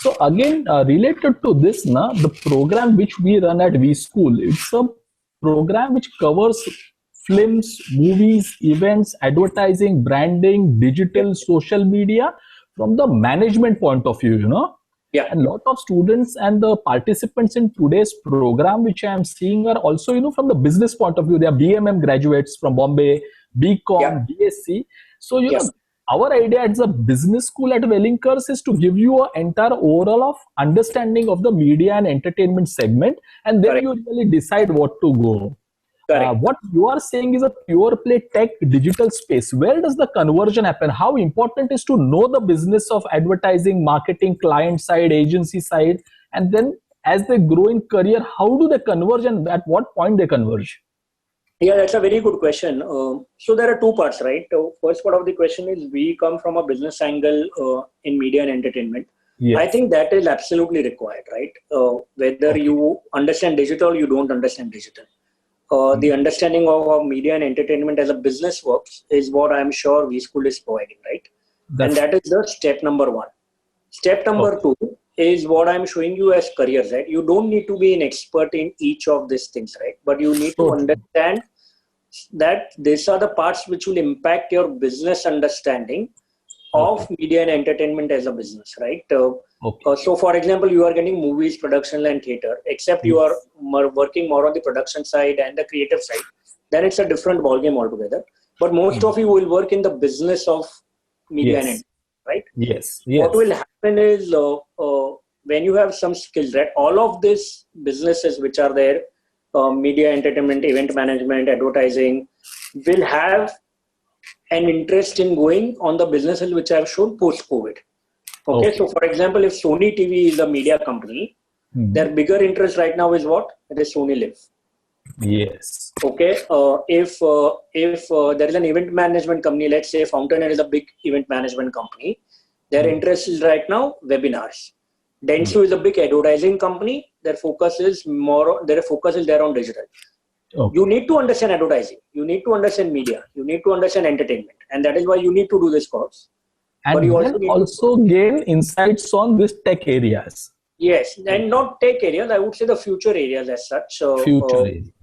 So again, related to this, the program which we run at V School, it's a program which covers films, movies, events, advertising, branding, digital, social media from the management point of view. Yeah. And a lot of students and the participants in today's program, which I am seeing, are also, from the business point of view. They are BMM graduates from Bombay, BCom, BSc. So, our idea as a business school at Wellingkers is to give you an entire overall of understanding of the media and entertainment segment, and then you really decide what to go. What you are saying is a pure play tech digital space. Where does the conversion happen? How important is to know the business of advertising, marketing, client side, agency side, and then as they grow in career, how do they converge and at what point they converge? Yeah, that's a very good question. So there are two parts, right? First part of the question is we come from a business angle in media and entertainment. Yes. I think that is absolutely required, right? Whether you understand digital or you don't understand digital. The understanding of how media and entertainment as a business works is what I'm sure V School is providing, right? And that is the step number one. Step number two is what I'm showing you as careers, right? You don't need to be an expert in each of these things, right? But you need to understand that these are the parts which will impact your business understanding of media and entertainment as a business, right? So for example, you are getting movies, production and theater, except you are working more on the production side and the creative side, then it's a different ballgame altogether. But most of you will work in the business of media and entertainment, right? Yes. What will happen is when you have some skills, right? All of these businesses which are there, media, entertainment, event management, advertising, will have an interest in going on the businesses which I have shown post-COVID. Okay, so for example, if Sony TV is a media company, their bigger interest right now is what? It is Sony Live. Yes. Okay, if there is an event management company, let's say Fountainer is a big event management company, their interest is right now webinars. Dentsu is a big advertising company. Their focus is there on digital. You need to understand advertising. You need to understand media. You need to understand entertainment, and that is why you need to do this course. And but you also gain insights on these tech areas. Yes, and not tech areas. I would say the future areas as such.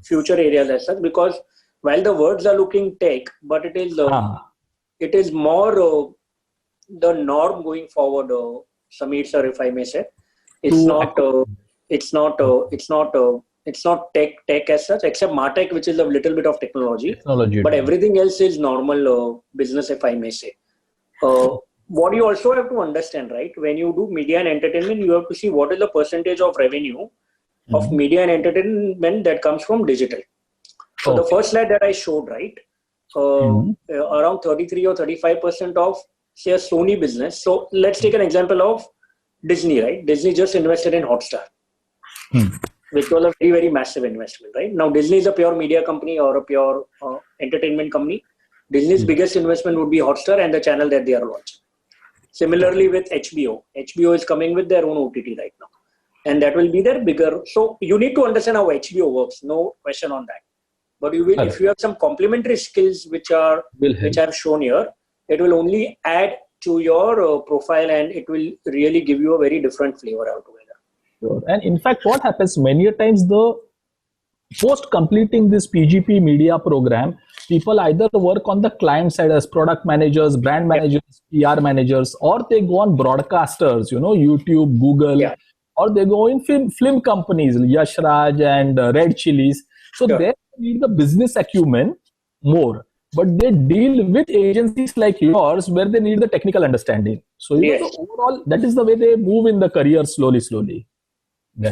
Future areas as such, because while the words are looking tech, but it is more the norm going forward. Samir sir, if I may say, it's not tech as such, except MarTech, which is a little bit of technology. But everything else is normal business, if I may say. What you also have to understand, right? When you do media and entertainment, you have to see what is the percentage of revenue of media and entertainment that comes from digital. So the first slide that I showed, right? Around 33 or 35% of, say, a Sony business. So let's take an example of Disney, right? Disney just invested in Hotstar, which was a very, very massive investment, right? Now, Disney is a pure media company or a pure entertainment company. Disney's biggest investment would be Hotstar and the channel that they are launching. Similarly with HBO. HBO is coming with their own OTT right now. And that will be their bigger. So you need to understand how HBO works. No question on that. But you will, if you have some complementary skills which I've shown here, it will only add to your profile and it will really give you a very different flavor altogether. Sure. And in fact, what happens many times, post completing this PGP media program, people either work on the client side as product managers, brand managers, PR managers, or they go on broadcasters, YouTube, Google, or they go in film companies, Yash Raj and Red Chilies. So they need the business acumen more, but they deal with agencies like yours where they need the technical understanding. So overall, that is the way they move in the career slowly.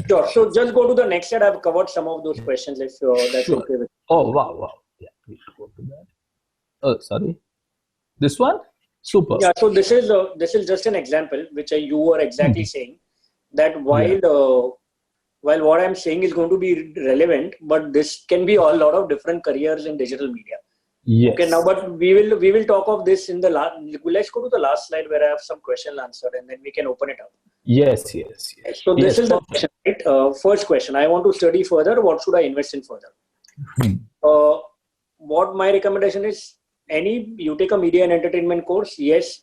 Sure. So just go to the next slide. I've covered some of those questions if that's okay with you. Oh, wow. Yeah, we should go to that. Oh, sorry. This one? Super. Yeah, so this is just an example which you were exactly saying that while what I'm saying is going to be relevant, but this can be a lot of different careers in digital media. Yes. Okay, now, but we will talk of this in the last. Let's go to the last slide where I have some questions answered, and then we can open it up. Yes. So this is the question, right? First question: I want to study further. What should I invest in further? What my recommendation is: you take a media and entertainment course. Yes,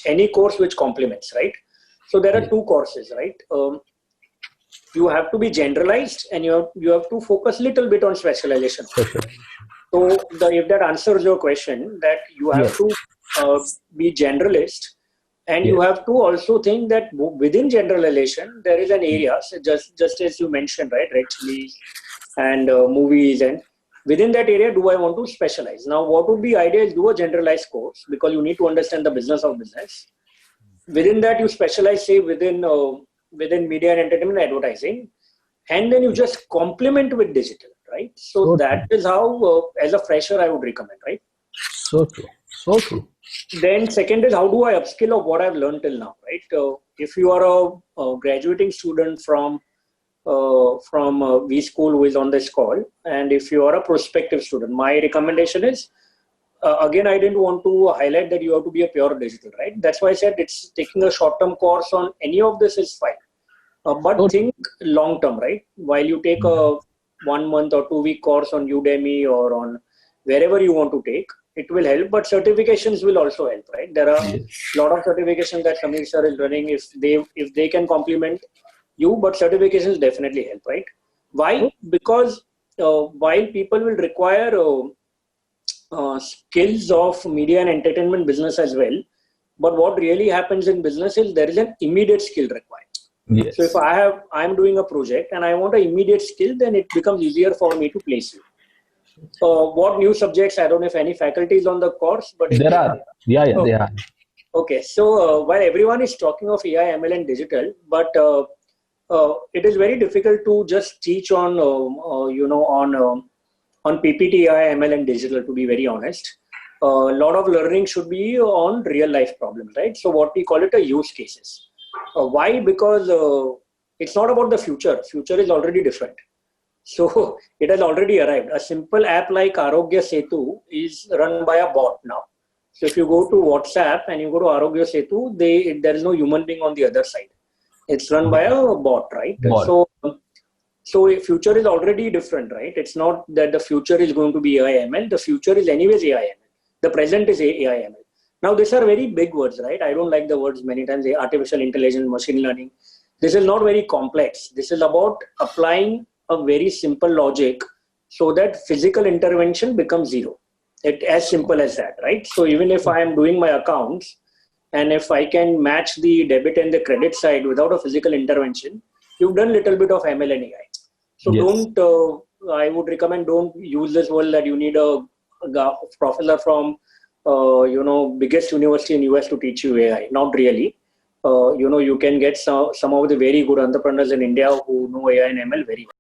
any course which complements, right? So there are two courses, right? You have to be generalized, and you have to focus a little bit on specialization. So if that answers your question, that you have to be generalist, and you have to also think that within generalization there is an area, so just as you mentioned, right, Red Chillies and movies, and within that area, do I want to specialize? Now, what would be ideal is do a generalized course, because you need to understand the business of business. Within that, you specialize, say, within media and entertainment advertising, and then you just complement with digital, right? So that is how, as a fresher, I would recommend, right? So true. So true. Then second is, how do I upskill of what I've learned till now, right? If you are a graduating student from V School who is on this call, and if you are a prospective student, my recommendation is, again, I didn't want to highlight that you have to be a pure digital, right? That's why I said it's taking a short-term course on any of this is fine. But think long-term, right? While you take a 1 month or 2 week course on Udemy or on wherever you want to take, it will help, but certifications will also help, right? There are a lot of certifications that Samir sir is running if they can complement you, but certifications definitely help, right? Why? Because while people will require skills of media and entertainment business as well, but what really happens in business is there is an immediate skill required. Yes. So if I'm doing a project and I want an immediate skill, then it becomes easier for me to place you. What new subjects? I don't know if any faculties on the course, but there are. There are. Okay, so while everyone is talking of AI, ML, and digital, but it is very difficult to just teach on PPT, AI, ML, and digital. To be very honest, a lot of learning should be on real life problems, right? So what we call it a use cases. Why? Because it's not about the future. Future is already different. So it has already arrived. A simple app like Arogya Setu is run by a bot now. So if you go to WhatsApp and you go to Arogya Setu, there is no human being on the other side. It's run by a bot, right? So future is already different, right? It's not that the future is going to be AI ML. The future is anyways AI ML. The present is AI ML. Now these are very big words, right? I don't like the words many times. Artificial intelligence, machine learning. This is not very complex. This is about applying a very simple logic so that physical intervention becomes zero. It's as simple as that, right? So even if I am doing my accounts, and if I can match the debit and the credit side without a physical intervention, you've done a little bit of ML and AI. So I would recommend, don't use this word that you need a professor from biggest university in US to teach you AI. Not really. You can get some of the very good entrepreneurs in India who know AI and ML very well.